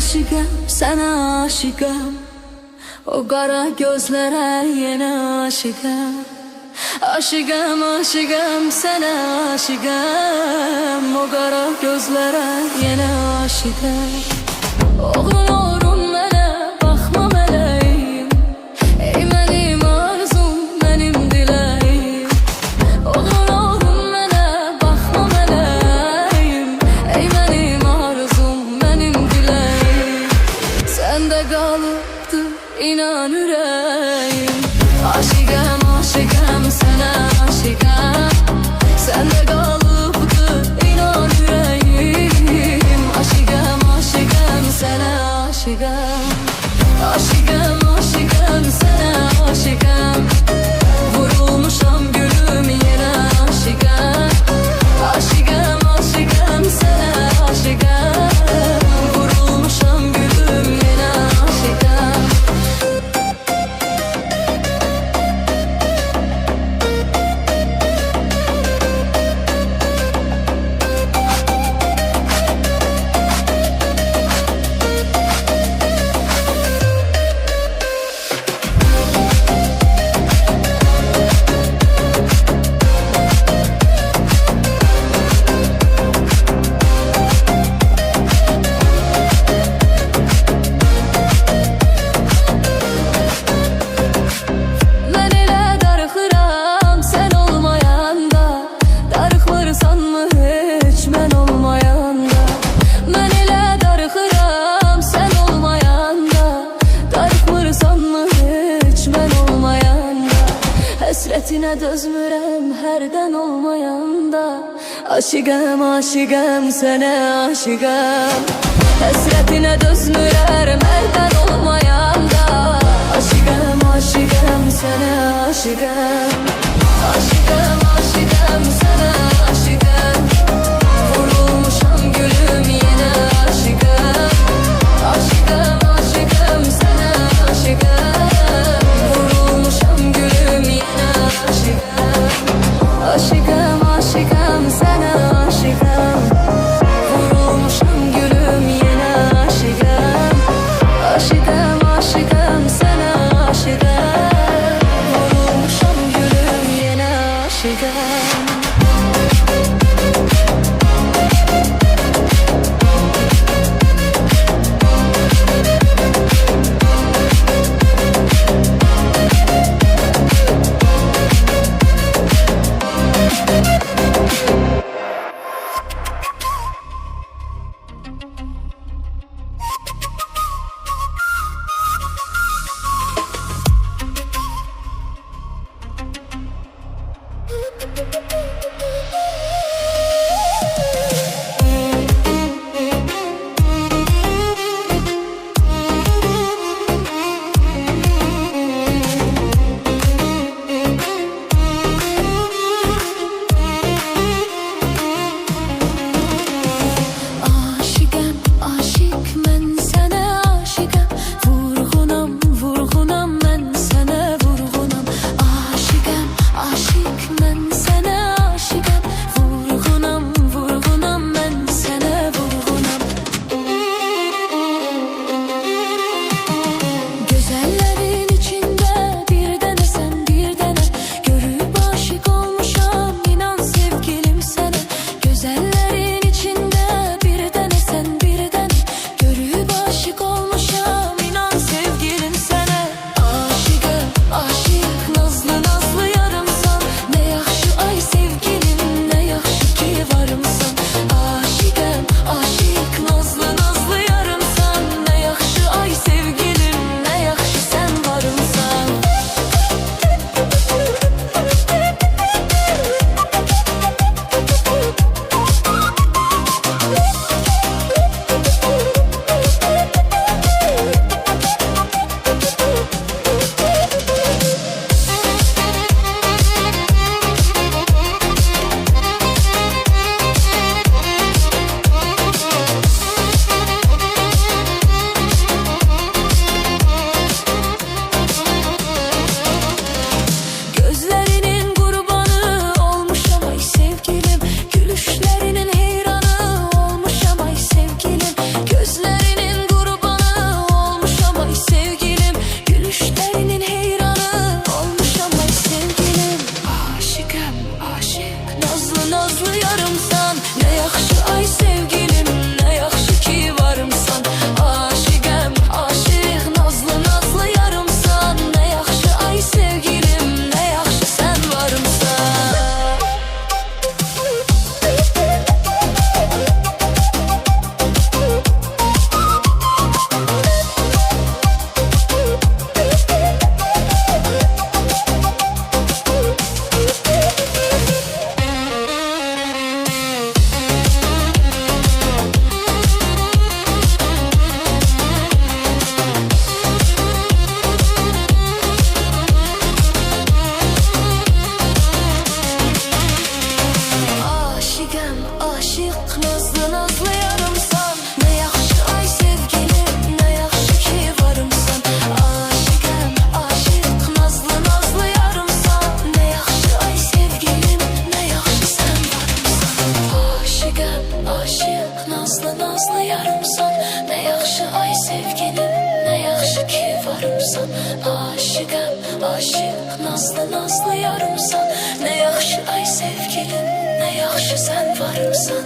aşıqam, sənə aşıqam. O qara gözlərə yenə aşıqam. Aşıqam, aşıqam, sənə aşıqam. O qara gözlərə yenə aşıqam. Oğlun oğlum mənə baxma mələyim. Ey mənim arzum, mənim diləyim. Oğlun oğlum mənə baxma mələyim. Ey mənim arzum, mənim diləyim. Səndə qalıbdı inan ürəyim. Aşıqam, aşıqam, sənə aşıqam. Səndə qalıbdı inan ürəyim. Aşıqam, aşıqam, sənə aşıqam. Aşıqam, aşıqam, sənə aşıqam. Vurulmuşam gülüm yenə aşıqam. Aşıqam, aşıqam, sənə aşıqam. Vurulmuşam gülüm yenə aşıqam. Həsrətinə dözmürəm hərdən olmayanda. Aşıqam, aşıqam, sənə aşıqam. Həsrətinə dözmürəm hərdən olmayanda. Aşıqam, aşıqam, sənə aşıqam. Aşıqam, aşıqam, sənə aşıqam. Vurulmuşam gülüm yenə aşıqam. Aşıqam, aşıqam, sənə aşıqam. Vurulmuşam gülüm yenə aşıqam. Aşıqam, aşıqam, sənə aşıqam. Vurulmuşam gülüm yenə aşıqam. Aşıqam, aşıqam, sənə aşıqam. Vurulmuşam gülüm yenə aşıqam. nazlı nazlı yarımsan. Ne yaxşı ay sevgilim, ne yaxşı sen varımsan.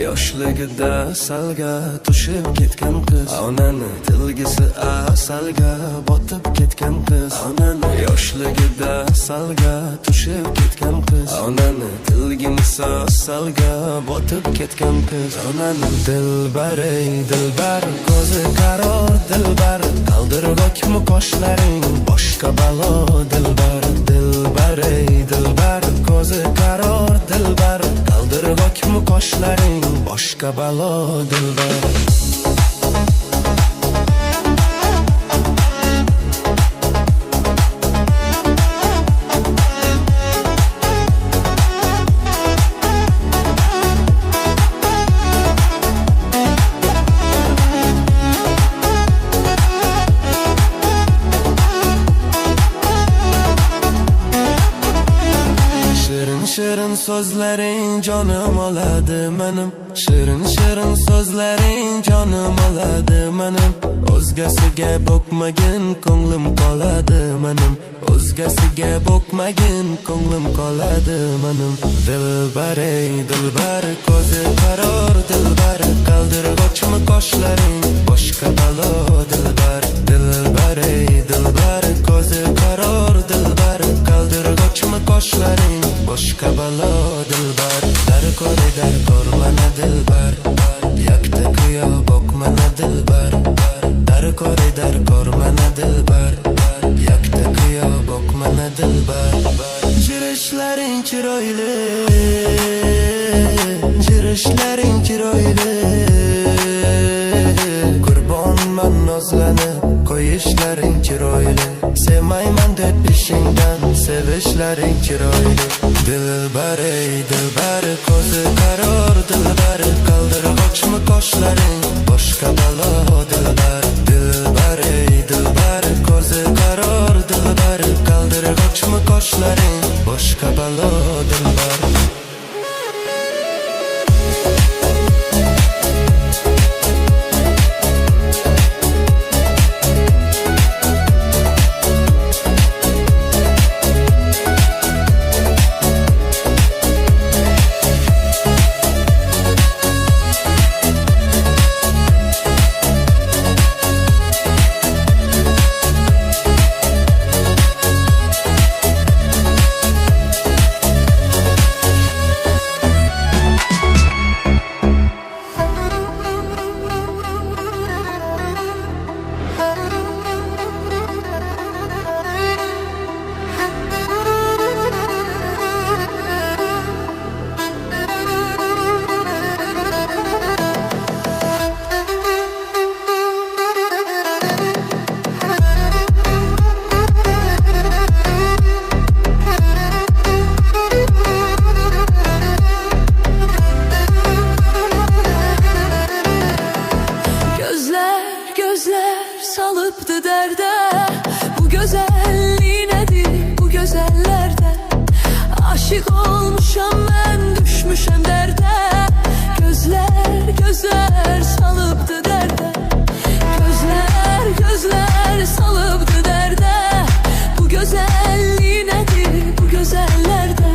Yoshligida salga tushib ketgan qiz, onani tilgisi asalga botib ketgan qiz. Onani yoshligida salga tushib ketgan qiz, onani tilgisi asalga botib ketgan qiz. Onani dilbar ey dilbar, ko'zi qaror dilbar, qaldirg'okmi qoshlaring boshqa balo dilbar. Dilbar ey dilbar, ko'zi qaror dilbar, qaldirg'okmi qoshlaring boshqa balo dilbar. Shirin sözlerin canım oladı benim, shirin shirin sözlerin canım oladı benim. O'zgasiga boqmagin ko'nglim qoladi menim, o'zgasiga boqmagin ko'nglim qoladi menim. Dilbar ey dilbar, ko'zi qaror dilbar, qaldirg'ochmi qoshlaring boshqa balo dilbar. Dilbar ey dilbar, ko'zi qaror dilbar, qaldirg'ochmi qoshlaring boshqa balo dilbar. Dar mana dilbar, yakta kuyo boqmana dilbar. Dar mana dilbar, yakta kuyo boqmana dilbar. Jirishlaring chiroyli, jirishlaring chiroyli, qurbonman nozlanib qo'yishlaring chiroyli. Sevmayman deb ishingdan sevishlaring chiroyli. Dilbar ey dilbar, ko'zi qaror dilbar, qaldirg'ochmi qoshlaring boshqa balo dilbar. Dilbar ey dilbar, ko'zi qaror dilbar, qaldirg'ochmi qoshlaring boshqa balo dilbar. Salıptı derde, bu güzelliği nedir bu gözellerde? Aşık olmuşam ben, düşmüşem derde. Gözler gözler salıptı derde, gözler gözler salıptı derde. Bu güzelliği nedir bu gözellerde?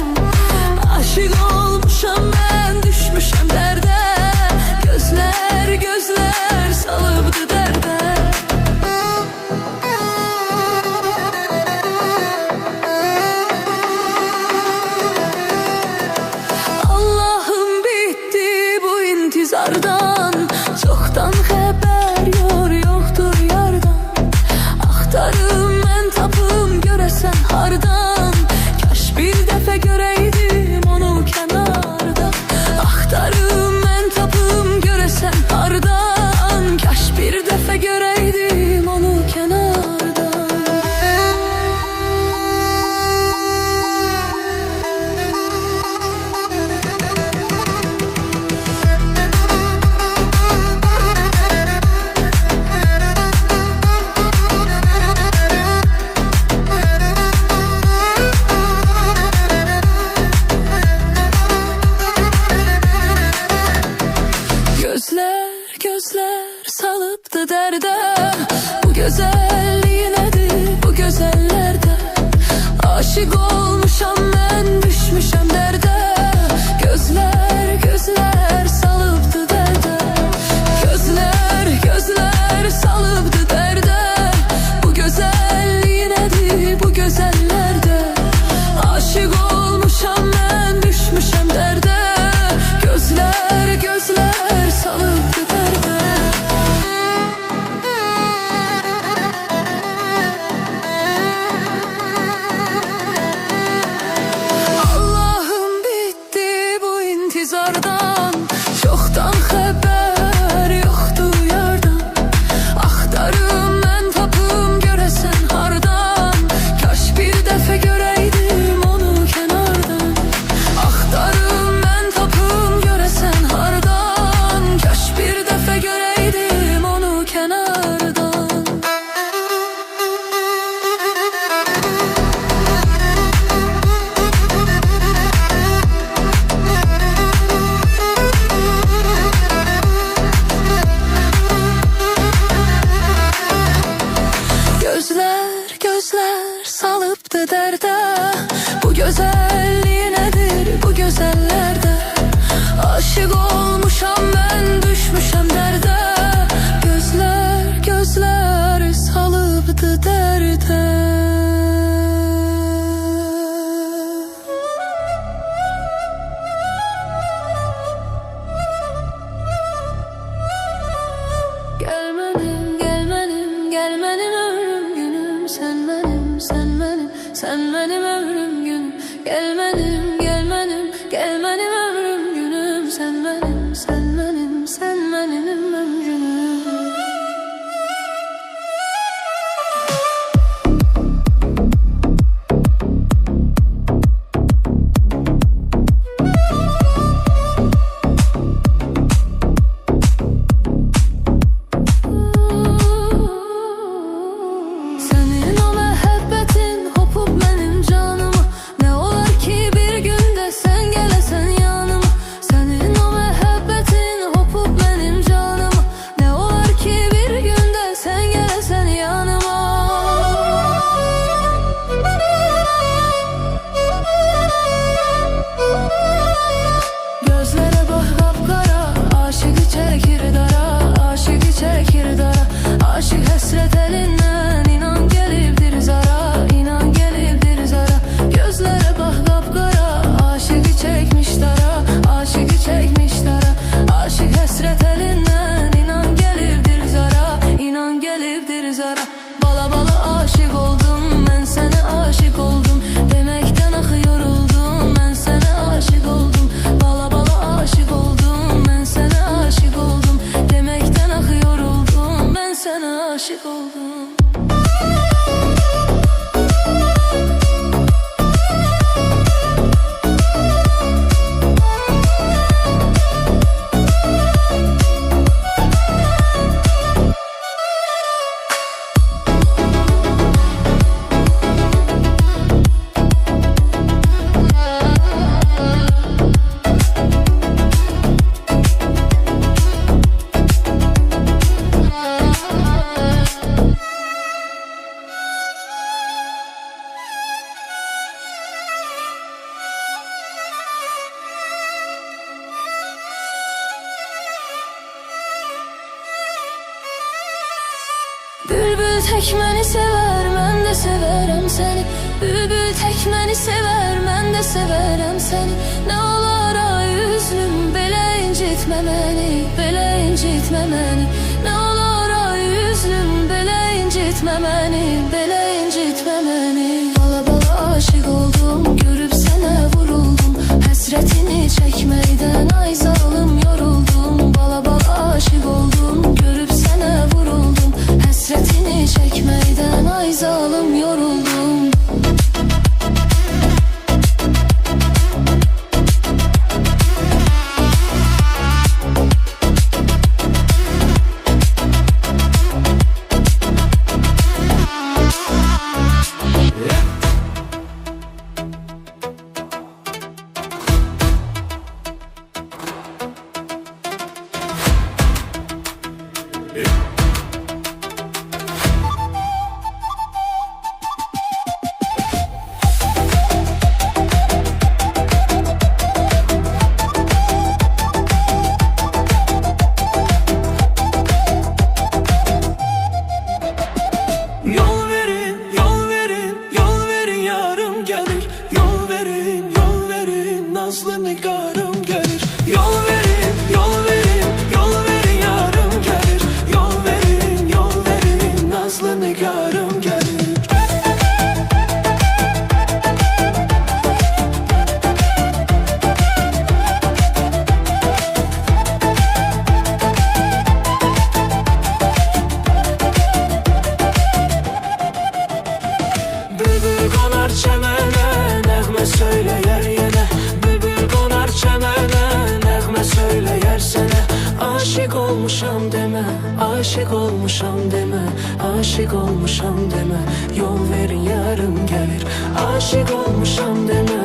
Aşık olmuşam ben, düşmüşem derde. Gözler gözler salıptı derde. Çoktan haber yoktur yardan. Axtarım mən tapım görəsən hardan. Kaş bir dəfə görəydim onu kənarda. Axtarım mən tapım görəsən hardan. Kaş bir dəfə görəydim onu kənarda. Gözler gözler salıptı derde. Bu güzelliği nedir bu güzellerde? Aşık olmuşam ben, düşmüşem derde. Gözler gözler salıptı derde. Gelmedim, gelmedim, gelmedim ömrüm günüm. Sen benim, sen benim, sen benim ömrüm günüm. Gelmedim, gelmedim, gelmedim ömrüm günüm. Sen benim, sen benim, sen benim ömrüm günüm. Senin o muhabbetin hopup benim canıma. Ne olar ki bir günde sen gelesen yanıma. Senin o muhabbetin hopup benim canıma. Ne olar ki bir günde sen gelesen yanıma. Gözlere bak kapkara, aşık çekir dara, aşık çekir dara. Aşık hasret elinden inan gelipdir zara, inan gelipdir zara. Gözlere bak kapkara, aşık çekmiş dara, aşık çekmiş dara. Aşık hasret elinden inan gelipdir zara, inan gelipdir zara. Bala bala aşık oldum, ben sana aşık oldum. Demekten akıyor oldum, ben sana aşık oldum. Bala bala aşık oldum, ben sana aşık oldum. Demekten akıyor oldum, ben sana aşık oldum. Bülbül tek beni sever, ben de severim seni. Bülbül tek beni sever, ben de severim seni. Ne olar ay üzlüm, belə incitme beni, belə incitme beni. Ne olar ay üzlüm, belə incitme beni, belə incitme beni. Bala bala aşık oldum, görüp sana vuruldum. Hasretini çekmeyden ay zalim yoruldum. Bala bala aşık oldum, görüp sana vuruldum. Hasretini çekmeyden ay zalim yoruldum. Yol verin, yol verin, yol verin yarım gelir. Yol verin, yol verin, nazlı nigarım gelir. Yol verin, yol verin, yol verin yarım gelir. Yol verin, yol verin, nazlı nigarım gelir. Bülbül konar çemene, nəğmə söyleyer yine. Bülbül konar çemene, nəğmə söyleyer sene. Aşık olmuşam deme, aşık olmuşam deme, aşık olmuşam deme. Yol verin yarım gelir. Aşık olmuşam deme,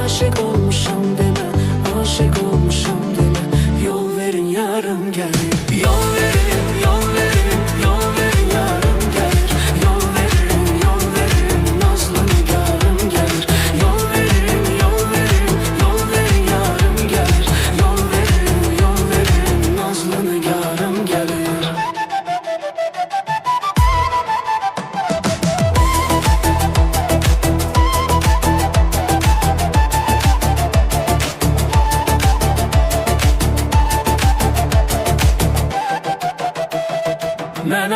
aşık olmuşam deme, aşık olmuşam deme. Yol verin yarım gelir. Yol verin, yol verin, yol verin yarım gelir. Yol verin,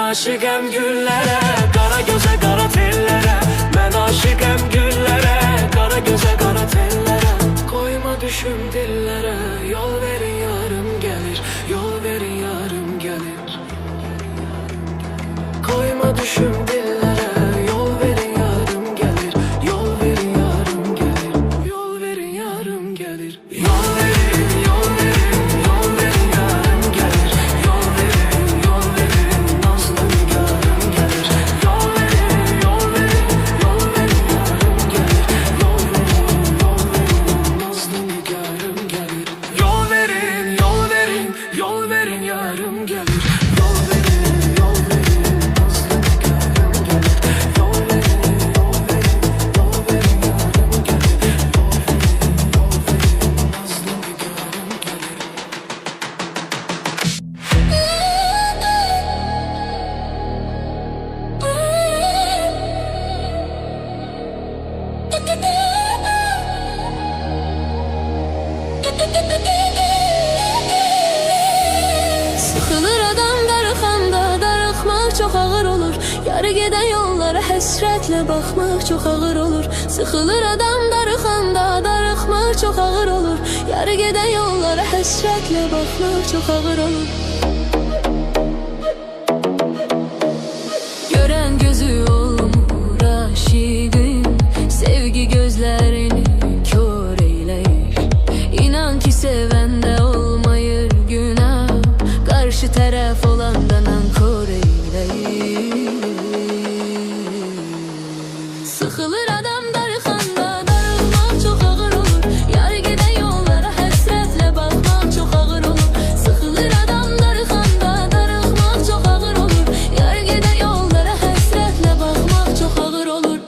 aşıqəm güllərə, qara gözə, qara tellərə. Mən aşıqəm güllərə, qara gözə, qara tellərə. Qoyma düşüm dillərə, yol verin yarım gəlir, yol verin yarım gəlir. Koyma düşüm dillere, yol verin yarım gelir, yol verin yarım gelir, yol verin yarım gelir. Yol verin, yol verin, yol verin yarım gelir, yol verin, nazlı nigarım gelir. Yol verin, yol verin, yol verin yarım gelir, yol verin, nazlı nigarım gelir. Yol verin, yol verin, yol verin yarım gelir. Yol verin, yol verin. Sıxılır adam darıxanda, darıxmaq çox ağır olur. Yarı gedən yollara həsrətlə baxmaq çox ağır olur. Sıxılır adam darıxanda, darıxmaq çox ağır olur. Yarı gedən yollara həsrətlə baxmaq çox ağır olur. Görən gözü olmur aşiqin, sevgi gözlərini kör eyləyir. İnan ki sevəndə olmayır günah, karşı tərəf olanda nankor eyləyir. Sıxılır adam darıxanda, darıxmaq çox ağır olur. Yarı gedən yollara həsrətlə baxmaq çox ağır olur. Sıxılır adam darıxanda, darıxmaq çox ağır olur. Yarı gedən yollara həsrətlə baxmaq çox ağır olur.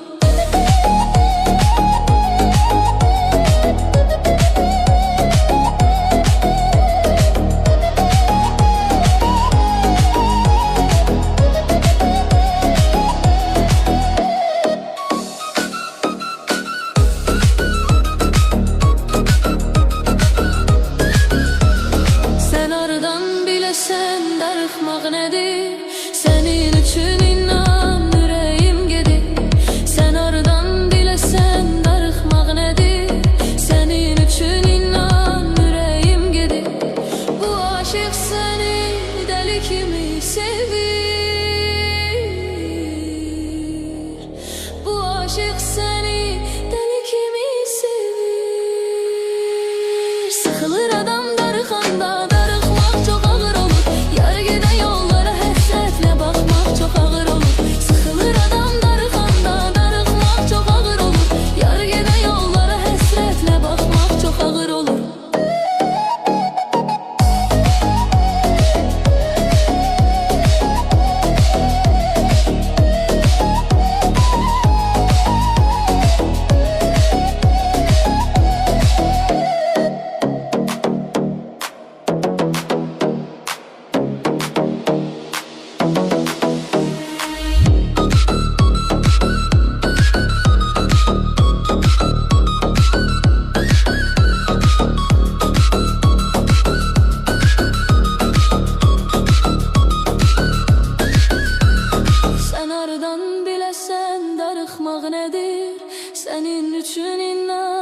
Sen aradan biləsən darıxmaq nədir? Sənin üçün inan ürəyim gedir. Sen aradan biləsən darıxmaq nədir? Sənin üçün inan ürəyim gedir. Bu aşıq səni dəli kimi sevir. Bu aşıq səni dəli kimi sevir. Sıxılır adam darıxanda, darıxmaq çox ağır olur. Yarı gedən yollara həsrətlə baxmaq çox ağır olur. Sıxılır adam darıxanda, darıxmaq çox ağır olur. Yarı gedən yollara həsrətlə baxmaq çox ağır olur. Sen aradan biləsən darıxmaq nədir? Sənin üçün inan